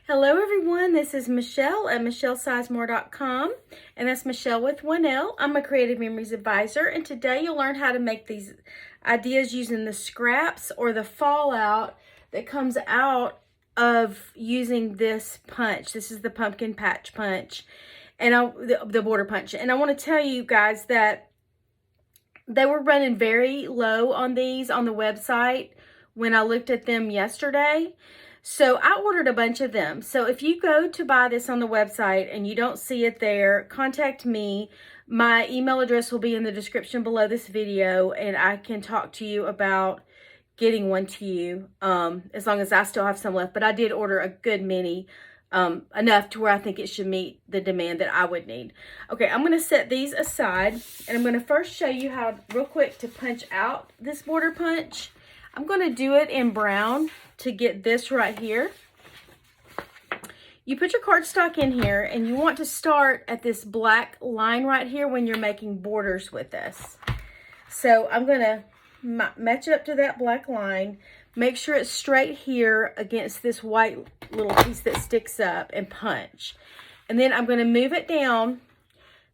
Hello everyone, this is Michelle at michellesizemore.com, and that's Michelle with 1L. I'm a Creative Memories Advisor, and today you'll learn how to make these ideas using the scraps or the fallout that comes out of using this punch. This is the pumpkin patch punch, and the border punch. And I want to tell you guys that they were running very low on these on the website when I looked at them yesterday. So I ordered a bunch of them. So if you go to buy this on the website and you don't see it there, contact me. My email address will be in the description below this video, and I can talk to you about getting one to you as long as I still have some left. But I did order a good many, enough to where I think it should meet the demand that I would need. Okay, I'm going to set these aside, and I'm going to first show you how, real quick, to punch out this border punch. I'm going to do it in brown to get this right here. You put your cardstock in here, and you want to start at this black line right here when you're making borders with this. So I'm going to match it up to that black line. Make sure it's straight here against this white little piece that sticks up, and punch. And then I'm going to move it down.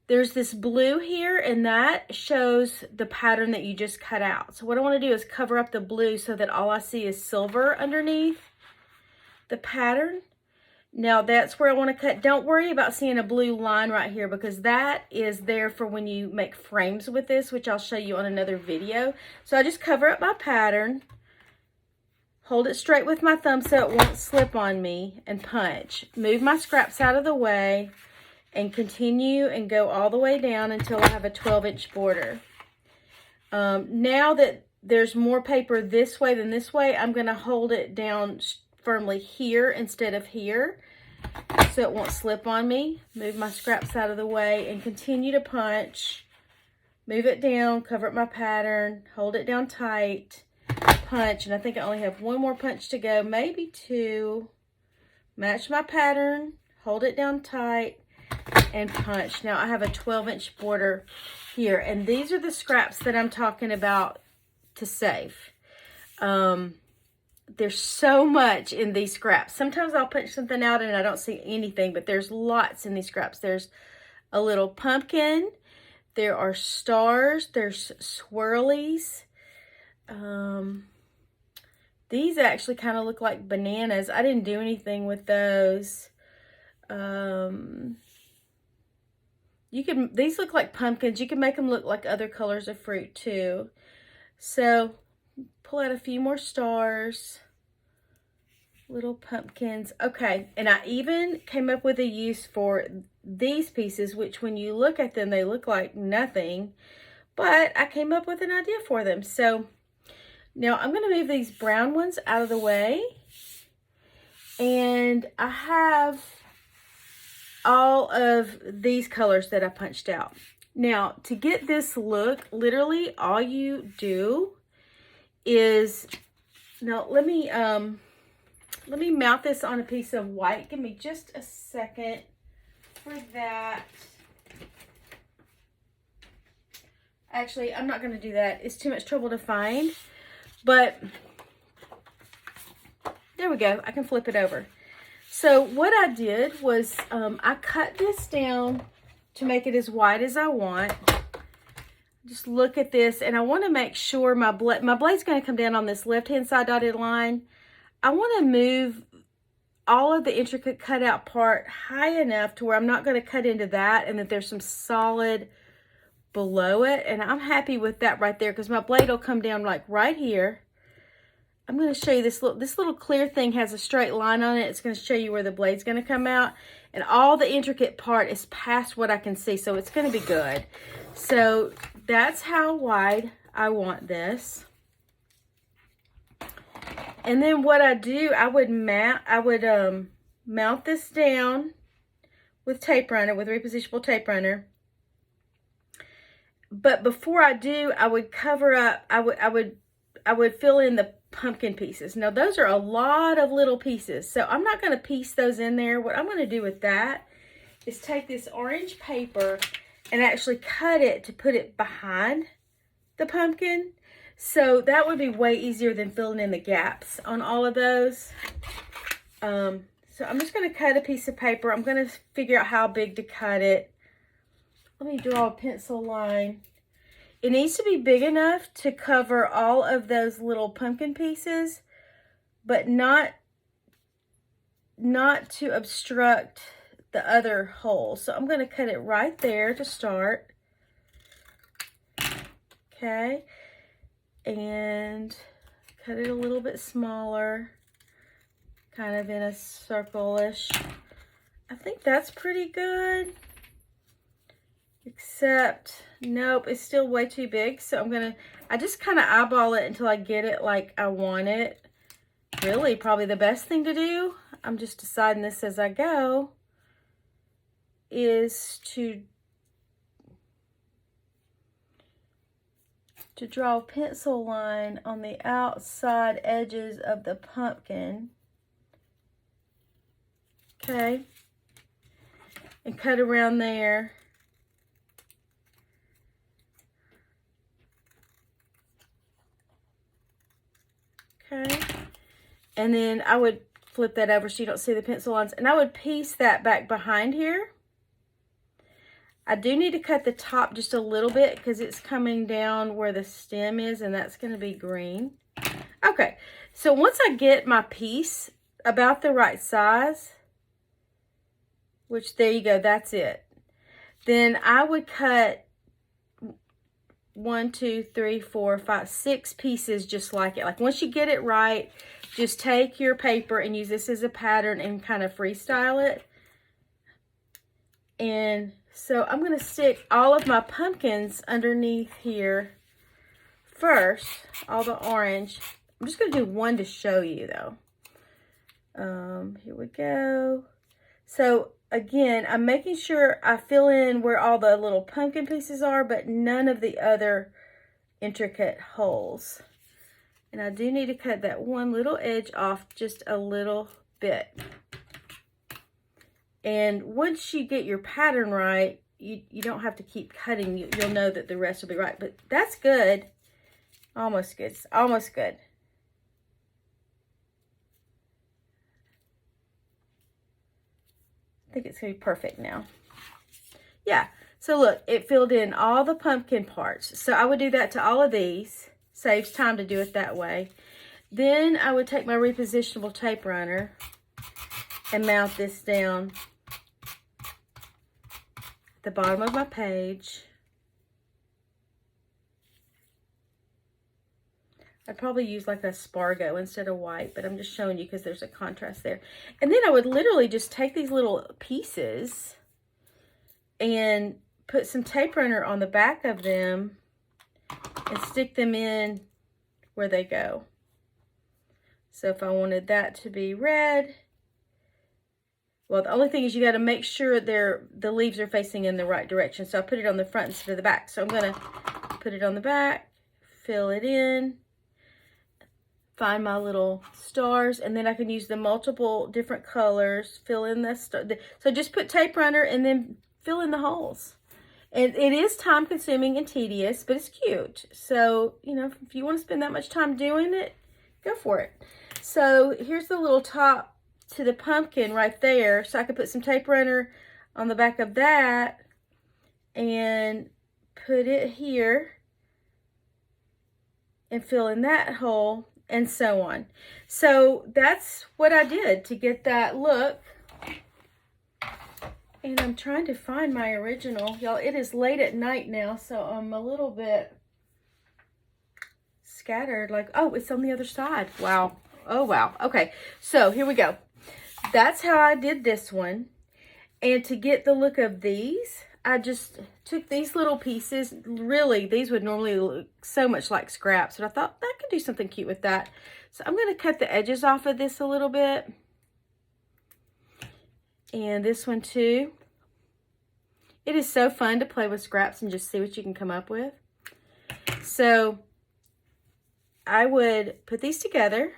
There's this blue here, and that shows the pattern that you just cut out. So what I want to do is cover up the blue so that all I see is silver underneath the pattern. Now that's where I want to cut. Don't worry about seeing a blue line right here, because that is there for when you make frames with this, which I'll show you on another video. So I just cover up my pattern, hold it straight with my thumb so it won't slip on me, and punch. Move my scraps out of the way, and continue and go all the way down until I have a 12-inch border. Now that there's more paper this way than this way, I'm going to hold it down firmly here instead of here so it won't slip on me. Move my scraps out of the way and continue to punch. Move it down, cover up my pattern, hold it down tight, punch, and I think I only have one more punch to go, maybe two. Match my pattern, hold it down tight, and punch. Now I have a 12-inch border here, and these are the scraps that I'm talking about to save. There's so much in these scraps. Sometimes I'll punch something out and I don't see anything, but there's lots in these scraps. There's a little pumpkin, there are stars, there's swirlies. These actually kind of look like bananas. I didn't do anything with those. These look like pumpkins. You can make them look like other colors of fruit too. So pull out a few more stars, little pumpkins. Okay, and I even came up with a use for these pieces, which when you look at them, they look like nothing, but I came up with an idea for them. So now I'm going to move these brown ones out of the way, and I have all of these colors that I punched out. Now to get this look, literally all you do is, now let me mount this on a piece of white. Give me just a second for that. Actually, I'm not going to do that. It's too much trouble to find, but there we go. I can flip it over. So what I did was I cut this down to make it as wide as I want. Just look at this, and I want to make sure my blade's going to come down on this left-hand side dotted line. I want to move all of the intricate cutout part high enough to where I'm not going to cut into that and that there's some solid below it. And I'm happy with that right there because my blade will come down like right here. I'm going to show you this little clear thing has a straight line on it. It's going to show you where the blade's going to come out. And all the intricate part is past what I can see, so it's going to be good. So that's how wide I want this. And then what I do, I would mount this down with tape runner, with repositionable tape runner. But before I do, I would cover up, I would fill in the pumpkin pieces. Now those are a lot of little pieces, so I'm not going to piece those in there. What I'm going to do with that is take this orange paper and actually cut it to put it behind the pumpkin. So that would be way easier than filling in the gaps on all of those. So So I'm just going to cut a piece of paper. I'm going to figure out how big to cut it. Let me draw a pencil line. It needs to be big enough to cover all of those little pumpkin pieces, but not to obstruct the other holes. So I'm going to cut it right there to start. Okay. And cut it a little bit smaller, kind of in a circle-ish. I think that's pretty good. Except, nope, it's still way too big. So I just kind of eyeball it until I get it like I want it. Really, probably the best thing to do, I'm just deciding this as I go, is to draw a pencil line on the outside edges of the pumpkin. Okay. And cut around there. Okay. And then I would flip that over so you don't see the pencil lines. And I would piece that back behind here. I do need to cut the top just a little bit because it's coming down where the stem is, and that's going to be green. Okay, so once I get my piece about the right size, which there you go, that's it. Then I would cut 1, 2, 3, 4, 5, 6 pieces just like it. Like once you get it right, just take your paper and use this as a pattern and kind of freestyle it. And so I'm going to stick all of my pumpkins underneath here first, all the orange. I'm just going to do one to show you though. Here we go. So again, I'm making sure I fill in where all the little pumpkin pieces are, but none of the other intricate holes. And I do need to cut that one little edge off just a little bit. And once you get your pattern right, you don't have to keep cutting. You'll know that the rest will be right. But that's good. Almost good. It's almost good. I think it's going to be perfect now. Yeah. So look, it filled in all the pumpkin parts. So I would do that to all of these. Saves time to do it that way. Then I would take my repositionable tape runner and mount this down at the bottom of my page. I'd probably use like a Spargo instead of white, but I'm just showing you because there's a contrast there. And then I would literally just take these little pieces and put some tape runner on the back of them and stick them in where they go. So if I wanted that to be red, well, the only thing is you got to make sure the leaves are facing in the right direction. So I put it on the front instead of the back. So I'm going to put it on the back, fill it in, find my little stars, and then I can use the multiple different colors, fill in the star. So just put tape runner and then fill in the holes. And it is time consuming and tedious, but it's cute. So, you know, if you want to spend that much time doing it, go for it. So here's the little top to the pumpkin right there. So I could put some tape runner on the back of that and put it here and fill in that hole and so on. So that's what I did to get that look. And I'm trying to find my original. Y'all, it is late at night now, so I'm a little bit scattered. Like, oh, it's on the other side. Wow. Oh, wow. Okay, so here we go. That's how I did this one. And to get the look of these, I just took these little pieces. Really, these would normally look so much like scraps, but I thought I could do something cute with that. So I'm going to cut the edges off of this a little bit. And this one too. It is so fun to play with scraps and just see what you can come up with. So I would put these together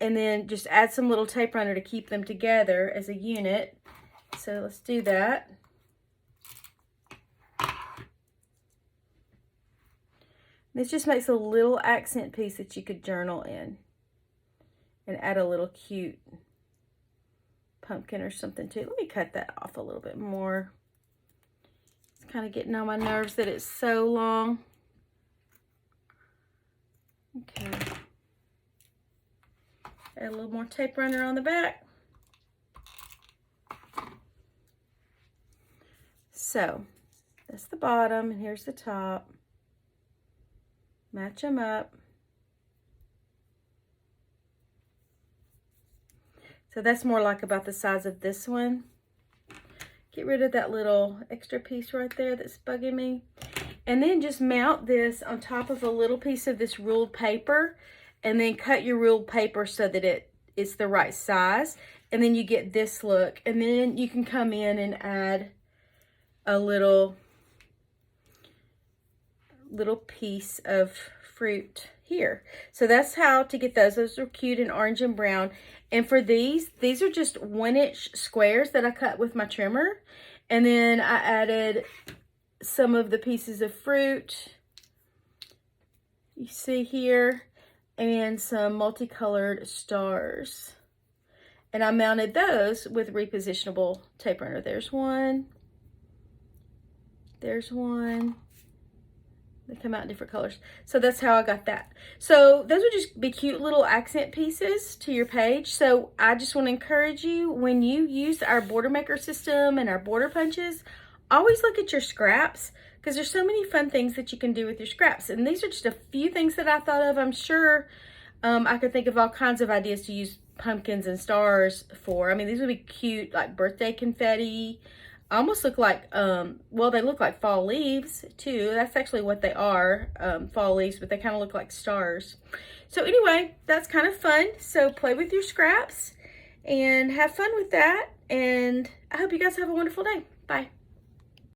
and then just add some little tape runner to keep them together as a unit. So let's do that. This just makes a little accent piece that you could journal in. and add a little cute pumpkin or something too. Let me cut that off a little bit more. It's kind of getting on my nerves that it's so long. Okay. Add a little more tape runner on the back. So that's the bottom and here's the top. Match them up. So that's more like about the size of this one. Get rid of that little extra piece right there that's bugging me. And then just mount this on top of a little piece of this ruled paper, and then cut your ruled paper so that it's the right size. And then you get this look. And then you can come in and add a little piece of fruit here. So that's how to get those. Those are cute in orange and brown. And for these are just 1-inch squares that I cut with my trimmer. And then I added some of the pieces of fruit you see here and some multicolored stars. And I mounted those with repositionable tape runner. There's one. There's one. They come out in different colors. So that's how I got that. So those would just be cute little accent pieces to your page. So I just want to encourage you, when you use our border maker system and our border punches, always look at your scraps, because there's so many fun things that you can do with your scraps. And these are just a few things that I thought of. I'm sure I could think of all kinds of ideas to use pumpkins and stars for. I mean, these would be cute, like birthday confetti. Almost look like, well, they look like fall leaves too. That's actually what they are, fall leaves, but they kind of look like stars. So anyway, that's kind of fun. So play with your scraps and have fun with that. And I hope you guys have a wonderful day. Bye.